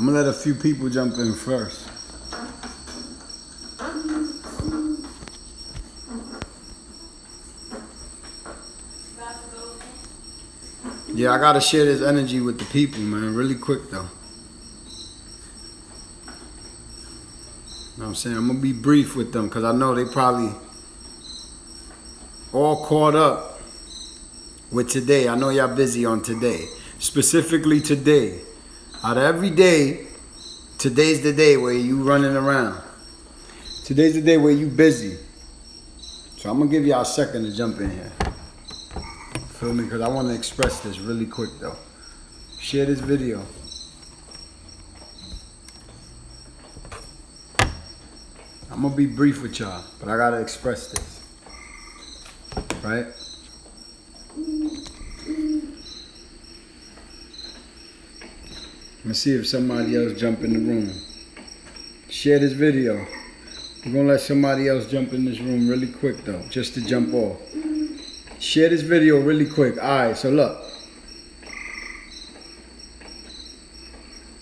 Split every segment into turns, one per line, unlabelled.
I'm gonna let a few people jump in first. Yeah, I gotta share this energy with the people, man, really quick though. You know what I'm saying? I'm gonna be brief with them because I know they probably all caught up with today. I know y'all busy on today. Specifically today. Out of every day, today's the day where you running around. Today's the day where you busy. So I'm gonna give y'all a second to jump in here. Feel me? Because I want to express this really quick though. Share this video. I'm gonna be brief with y'all, but I gotta express this. Right? Let me see if somebody else jump in the room. Share this video. We're gonna let somebody else jump in this room really quick though, just to jump off. Share this video really quick. Alright, so look.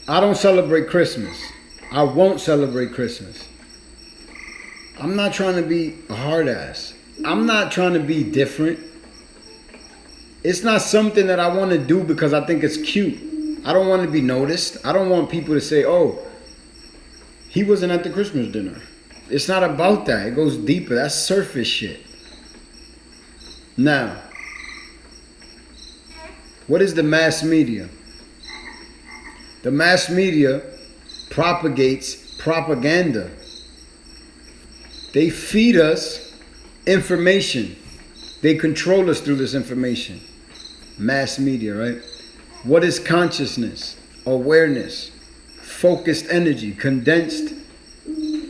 I don't celebrate Christmas. I won't celebrate Christmas. I'm not trying to be a hard ass. I'm not trying to be different. It's not something that I want to do because I think it's cute. I don't want to be noticed. I don't want people to say, oh, he wasn't at the Christmas dinner. It's not about that. It goes deeper. That's surface shit. Now, what is the mass media? The mass media propagates propaganda. They feed us information. They control us through this information. Mass media, right? What is consciousness? Awareness. Focused energy. Condensed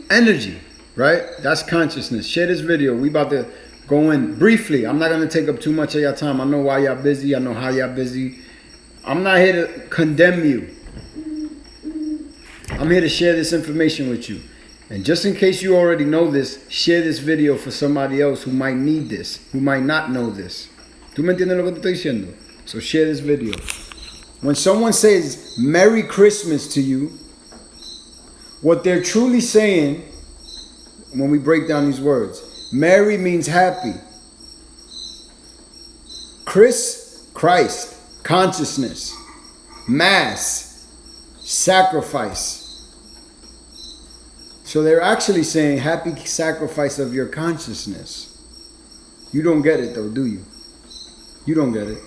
energy, right? That's consciousness. Share this video. We about to go in briefly. I'm not going to take up too much of your time. I know why y'all busy. I know how y'all busy. I'm not here to condemn you. I'm here to share this information with you. And just in case you already know this, share this video for somebody else who might need this, who might not know this. ¿Tú me entiendes lo que te estoy diciendo? So share this video. When someone says Merry Christmas to you, what they're truly saying, when we break down these words, Merry means happy. Christ, consciousness. Mass, sacrifice. So they're actually saying happy sacrifice of your consciousness. You don't get it though, do you? You don't get it.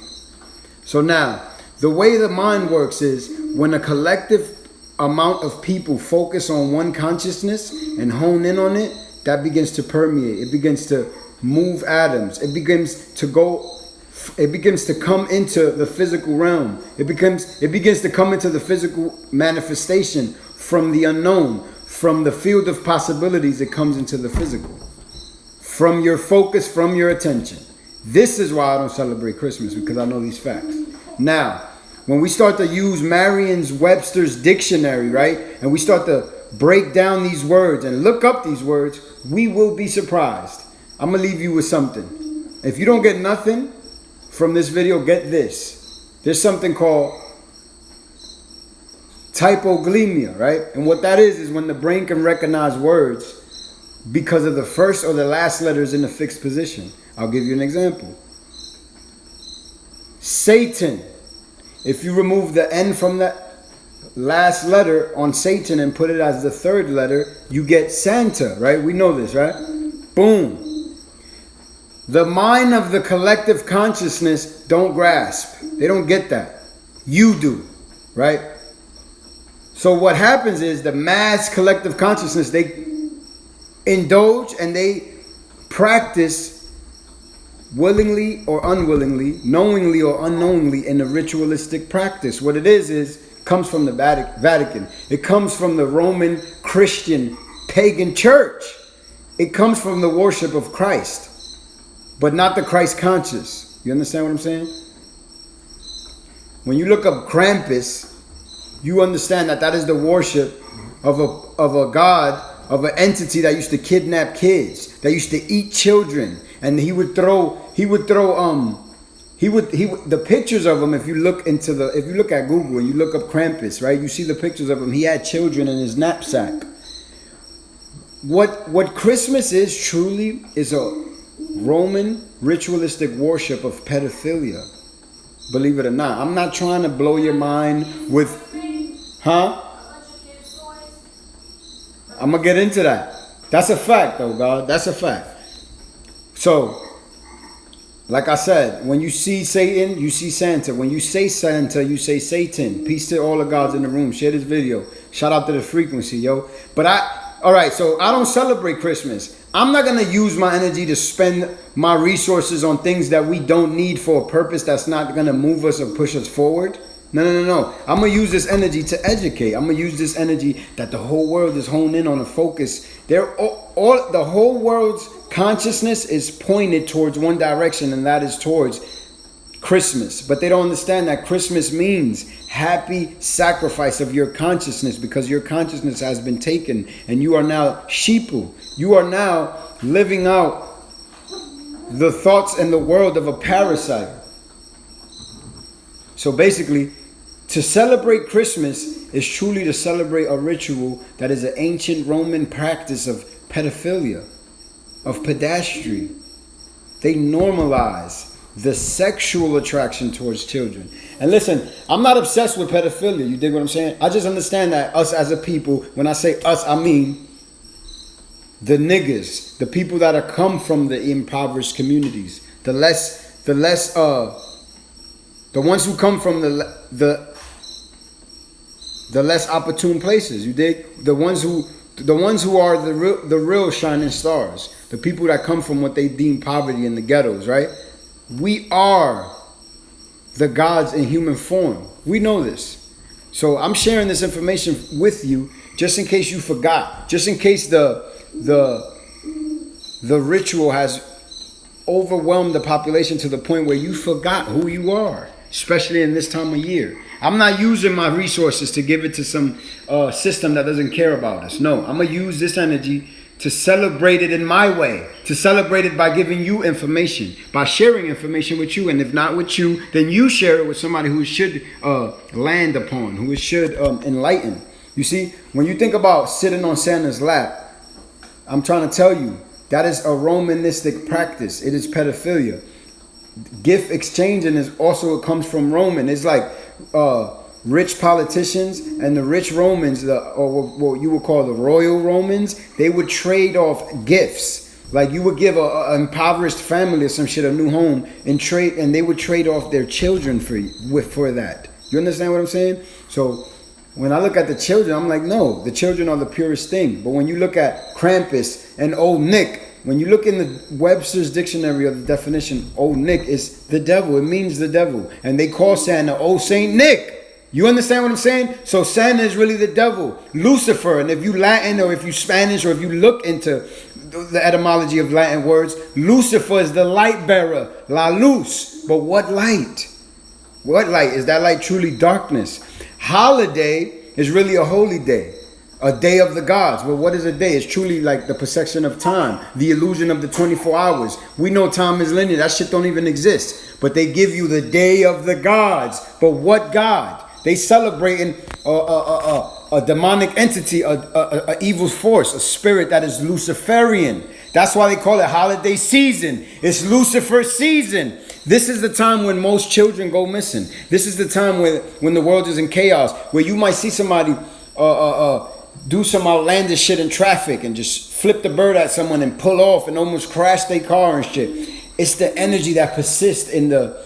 So now, the way the mind works is when a collective amount of people focus on one consciousness and hone in on it, that begins to permeate. It begins to move atoms. It begins to come into the physical realm. It begins to come into the physical manifestation from the unknown. From the field of possibilities, it comes into the physical. From your focus, from your attention. This is why I don't celebrate Christmas, because I know these facts. Now, when we start to use Merriam-Webster's dictionary, right? And we start to break down these words and look up these words, we will be surprised. I'm going to leave you with something. If you don't get nothing from this video, get this. There's something called typoglypsia, right? And what that is when the brain can recognize words because of the first or the last letters in a fixed position. I'll give you an example. Satan. If you remove the N from that last letter on Satan and put it as the third letter, you get Santa, right? We know this, right? Boom. The mind of the collective consciousness don't grasp. They don't get that. You do, right? So what happens is the mass collective consciousness, they indulge and they practice willingly or unwillingly, knowingly or unknowingly in a ritualistic practice. What it is comes from the Vatican. It comes from the Roman Christian pagan church. It comes from the worship of Christ, but not the Christ conscious. You understand what I'm saying? When you look up Krampus, you understand that is the worship of a god, of an entity that used to kidnap kids, that used to eat children, and he would throw The pictures of him, if you look at Google and you look up Krampus, right, you see the pictures of him. He had children in his knapsack. What Christmas is truly is a Roman ritualistic worship of pedophilia. Believe it or not. I'm not trying to blow your mind with, huh? I'm going to get into that. That's a fact, though, God. That's a fact. So, like I said, when you see Satan, you see Santa. When you say Santa, you say Satan. Peace to all the gods in the room. Share this video. Shout out to the frequency, yo. All right, so I don't celebrate Christmas. I'm not going to use my energy to spend my resources on things that we don't need for a purpose that's not going to move us or push us forward. No. I'm going to use this energy to educate. I'm going to use this energy that the whole world is honed in on a focus. The whole world's consciousness is pointed towards one direction, and that is towards Christmas. But they don't understand that Christmas means happy sacrifice of your consciousness, because your consciousness has been taken and you are now sheeple. You are now living out the thoughts and the world of a parasite. So basically, to celebrate Christmas is truly to celebrate a ritual that is an ancient Roman practice of pedophilia, of pedastry. They normalize the sexual attraction towards children. And listen, I'm not obsessed with pedophilia. You dig what I'm saying? I just understand that us as a people, when I say us, I mean the niggas, the people that are come from the impoverished communities, the ones who come from the less opportune places. You dig? The ones who are the real shining stars, the people that come from what they deem poverty in the ghettos, right? We are the gods in human form. We know this. So I'm sharing this information with you just in case you forgot, just in case the ritual has overwhelmed the population to the point where you forgot who you are, especially in this time of year. I'm not using my resources to give it to some system that doesn't care about us. No, I'm going to use this energy to celebrate it in my way, to celebrate it by giving you information, by sharing information with you. And if not with you, then you share it with somebody who should land upon, who it should enlighten. You see, when you think about sitting on Santa's lap, I'm trying to tell you, that is a Romanistic practice. It is pedophilia. Gift exchanging is also, it comes from Roman. It's like rich politicians and the rich Romans, or what you would call the royal Romans, they would trade off gifts. Like you would give an impoverished family or some shit a new home and they would trade off their children for that. You understand what I'm saying? So when I look at the children, I'm like, no, the children are the purest thing. But when you look at Krampus and Old Nick, when you look in the Webster's dictionary of the definition, Old Nick is the devil. It means the devil. And they call Santa Old Saint Nick. You understand what I'm saying? So Santa is really the devil. Lucifer, and if you Latin or if you Spanish or if you look into the etymology of Latin words, Lucifer is the light bearer, la luz. But what light? What light? Is that light truly darkness? Holiday is really a holy day, a day of the gods. Well, what is a day? It's truly like the perception of time, the illusion of the 24 hours. We know time is linear. That shit don't even exist. But they give you the day of the gods. But what God? They celebrating a demonic entity, a evil force, a spirit that is Luciferian. That's why they call it holiday season. It's Lucifer season. This is the time when most children go missing. This is the time when the world is in chaos, where you might see somebody do some outlandish shit in traffic and just flip the bird at someone and pull off and almost crash their car and shit. It's the energy that persists in the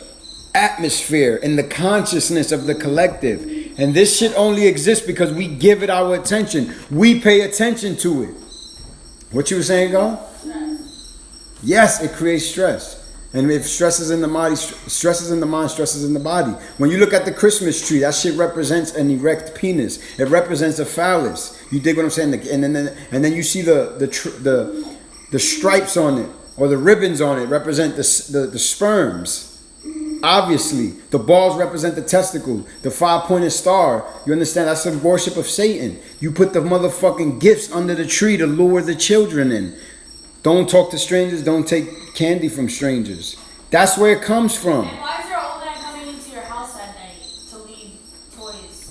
atmosphere, in the consciousness of the collective. And this shit only exists because we give it our attention. We pay attention to it. What you were saying, God? Yes, it creates stress. And if stress is in the body, stress is in the mind, stress is in the body. When you look at the Christmas tree, that shit represents an erect penis. It represents a phallus. You dig what I'm saying? And then you see the stripes on it, or the ribbons on it represent the sperms. Obviously, the balls represent the testicle. The 5-pointed star, you understand, that's the worship of Satan. You put the motherfucking gifts under the tree to lure the children in. Don't talk to strangers. Don't take candy from strangers. That's where it comes from.
And why is there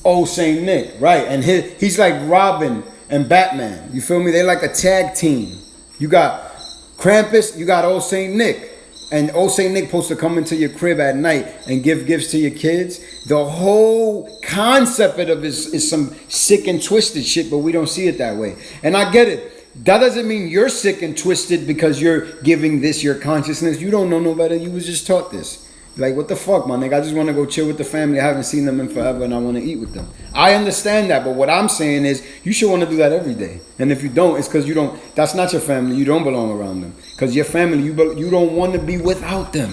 Old Saint Nick, right? And he's like Robin and Batman. You feel me? They're like a tag team. You got Krampus, you got Old Saint Nick. And Old Saint Nick supposed to come into your crib at night and give gifts to your kids. The whole concept of it is some sick and twisted shit, but we don't see it that way. And I get it. That doesn't mean you're sick and twisted because you're giving this your consciousness. You don't know no better. You was just taught this. Like, what the fuck, my nigga? I just want to go chill with the family. I haven't seen them in forever and I want to eat with them. I understand that, but what I'm saying is you should want to do that every day. And if you don't, it's because you don't, that's not your family. You don't belong around them. Because your family, you don't want to be without them.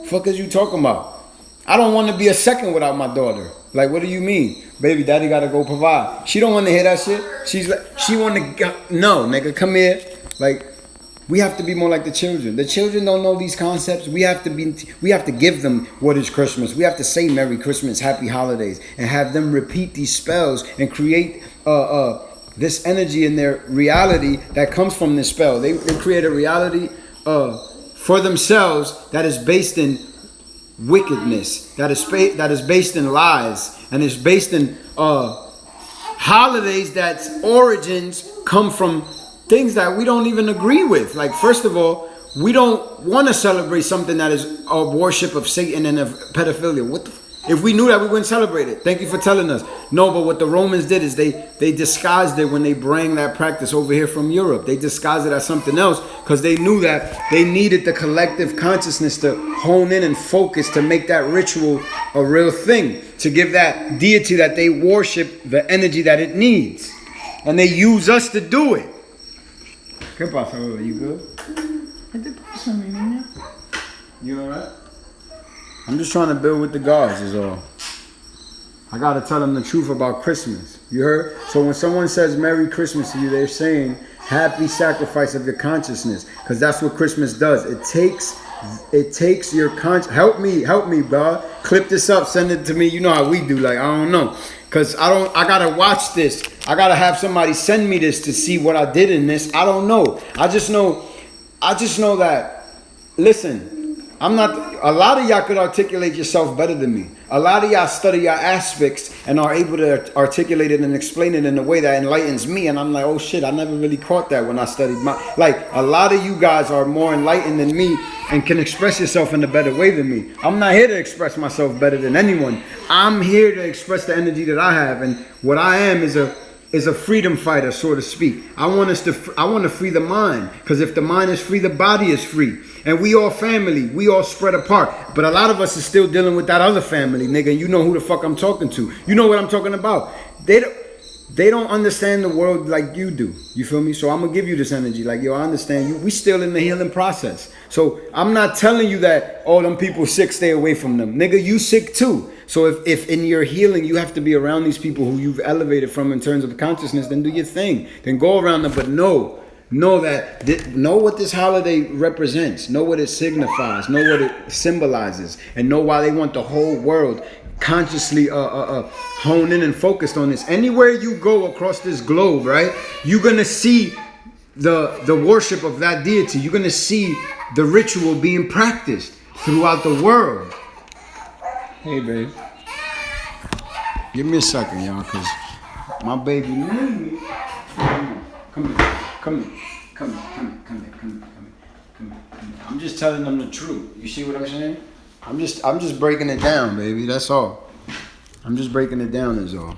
Fuck is you talking about? I don't want to be a second without my daughter. Like, what do you mean? Baby, daddy got to go provide. She don't want to hear that shit. She's like, she want to go, no, nigga, come here. Like, we have to be more like the children. The children don't know these concepts. We have to give them what is Christmas. We have to say Merry Christmas, Happy Holidays, and have them repeat these spells and create this energy in their reality that comes from this spell. They create a reality for themselves that is based in wickedness, that is based in lies, and is based in holidays that's origins come from things that we don't even agree with. Like, first of all, we don't want to celebrate something that is a worship of Satan and of pedophilia. If we knew that, we wouldn't celebrate it. Thank you for telling us. No, but what the Romans did is they disguised it when they bring that practice over here from Europe. They disguised it as something else because they knew that they needed the collective consciousness to hone in and focus to make that ritual a real thing, to give that deity that they worship the energy that it needs. And they use us to do it. ¿Qué pasa, bebé? You good? ¿Qué te pasa, mi niña? You alright? I'm just trying to build with the gods is all. I gotta tell them the truth about Christmas. You heard? So when someone says Merry Christmas to you, they're saying happy sacrifice of your consciousness. Because that's what Christmas does. It takes your help me, God. Clip this up, send it to me. You know how we do, like, I don't know. Cause I gotta watch this. I gotta have somebody send me this to see what I did in this. I don't know. I just know that, listen, I'm not, a lot of y'all could articulate yourself better than me. A lot of y'all study your aspects and are able to articulate it and explain it in a way that enlightens me. And I'm like, oh shit, I never really caught that when I studied like, a lot of you guys are more enlightened than me and can express yourself in a better way than me. I'm not here to express myself better than anyone. I'm here to express the energy that I have. And what I am is a freedom fighter, so to speak. I want to free the mind. Because if the mind is free, the body is free. And we all family. We all spread apart. But a lot of us is still dealing with that other family, nigga. You know who the fuck I'm talking to. You know what I'm talking about. They don't understand the world like you do. You feel me? So I'm going to give you this energy. Like, yo, I understand you. We still in the healing process. So I'm not telling you that, oh, them people sick, stay away from them. Nigga, you sick too. So if in your healing you have to be around these people who you've elevated from in terms of consciousness, then do your thing. Then go around them. But know what this holiday represents. Know what it signifies. Know what it symbolizes. And know why they want the whole world consciously hone in and focused on this. Anywhere you go across this globe, right, you're gonna see the worship of that deity. You're gonna see the ritual being practiced throughout the world. Hey, babe. Give me a second, y'all, because my baby need me. Come here. I'm just telling them the truth. You see what I'm saying? I'm just breaking it down, baby. That's all. I'm just breaking it down is all.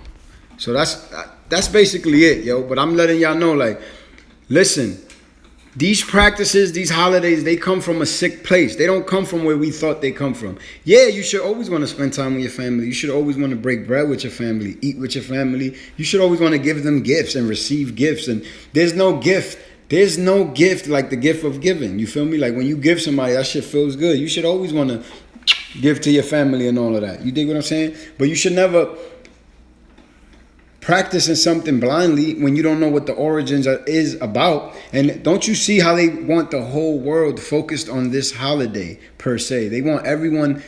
So that's basically it, yo. But I'm letting y'all know, like, listen, these practices, these holidays, they come from a sick place. They don't come from where we thought they come from. Yeah, you should always want to spend time with your family. You should always want to break bread with your family, eat with your family. You should always want to give them gifts and receive gifts. And there's no gift like the gift of giving. You feel me? Like when you give somebody, that shit feels good. You should always want to give to your family and all of that. You dig what I'm saying? But you should never practicing something blindly when you don't know what the origins is about. And don't you see how they want the whole world focused on this holiday per se? They want everyone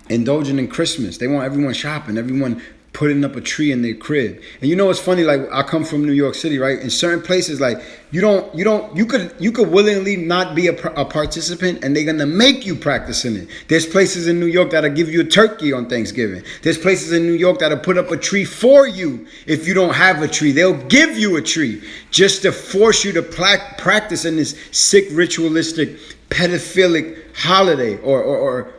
indulging in Christmas. They want everyone shopping, everyone putting up a tree in their crib. And you know what's funny? Like, I come from New York City, right? In certain places, like, you could willingly not be a participant, and they're gonna make you practice in it. There's places in New York that'll give you a turkey on Thanksgiving. There's places in New York that'll put up a tree for you if you don't have a tree. They'll give you a tree just to force you to practice in this sick, ritualistic, pedophilic holiday or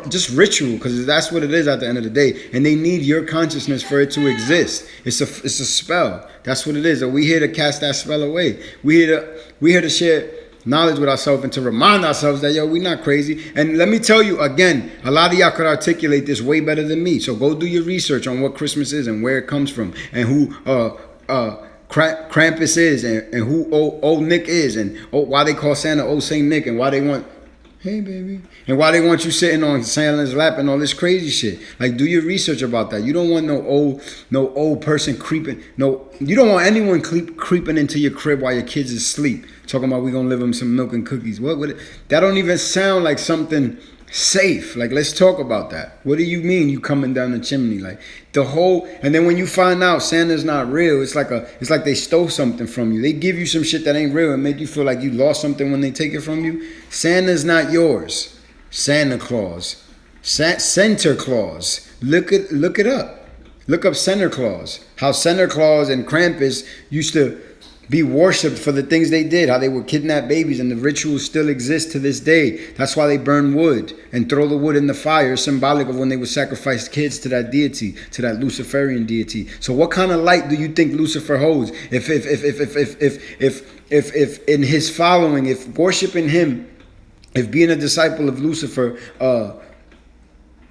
just ritual, because that's what it is at the end of the day. And they need your consciousness for it to exist. It's a spell. That's what it is. And we here to cast that spell away. We here to share knowledge with ourselves and to remind ourselves that, yo, we're not crazy. And let me tell you again, a lot of y'all could articulate this way better than me. So go do your research on what Christmas is and where it comes from and who Krampus is and who old Nick is and why they call Santa old Saint Nick and why they want, hey baby, and why they want you sitting on Santa's lap and all this crazy shit. Like, do your research about that. You don't want no old person creeping. No, you don't want anyone creeping into your crib while your kids is asleep. Talking about we gonna live them some milk and cookies. What would it? That don't even sound like something safe. Like, let's talk about that. What do you mean you coming down the chimney? Like, the whole, and then when you find out Santa's not real, it's like they stole something from you. They give you some shit that ain't real and make you feel like you lost something when they take it from you. Santa's not yours. Santa Claus, Santa Claus. Look it up. Look up Santa Claus. How Santa Claus and Krampus used to be worshipped for the things they did, how they would kidnap babies, and the rituals still exist to this day. That's why they burn wood and throw the wood in the fire, symbolic of when they would sacrifice kids to that deity, to that Luciferian deity. So what kind of light do you think Lucifer holds? If in his following, if worshiping him, if being a disciple of Lucifer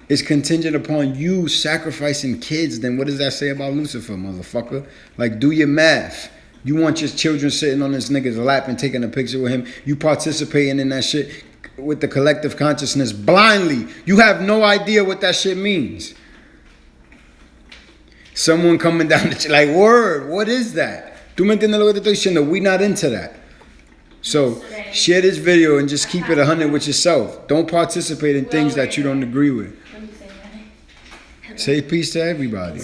is contingent upon you sacrificing kids, then what does that say about Lucifer, motherfucker? Like, do your math. You want your children sitting on this nigga's lap and taking a picture with him. You participating in that shit with the collective consciousness blindly. You have no idea what that shit means. Someone coming down the like, word, what is that? ¿Tú me entiendes lo que te estoy diciendo? We not into that. So share this video and just keep it 100 with yourself. Don't participate in things that you don't agree with. Say peace to everybody.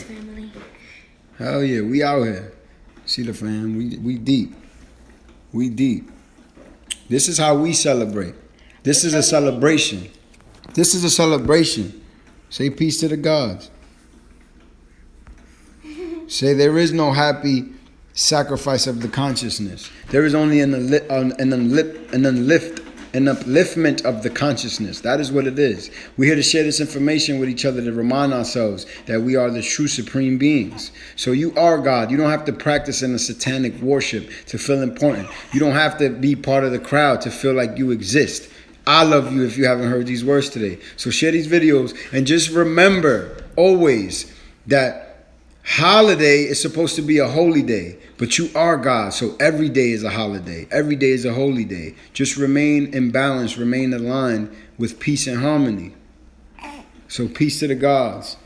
Hell yeah, we out here. See the fam, we deep. We deep. This is how we celebrate. This is a celebration. This is a celebration. Say peace to the gods. Say there is no happy sacrifice of the consciousness. There is only an upliftment of the consciousness. That is what it is. We're here to share this information with each other to remind ourselves that we are the true supreme beings. So you are God. You don't have to practice in a satanic worship to feel important. You don't have to be part of the crowd to feel like you exist. I love you if you haven't heard these words today. So share these videos and just remember always that holiday is supposed to be a holy day, but you are God, so every day is a holiday. Every day is a holy day. Just remain in balance, remain aligned with peace and harmony. So peace to the gods.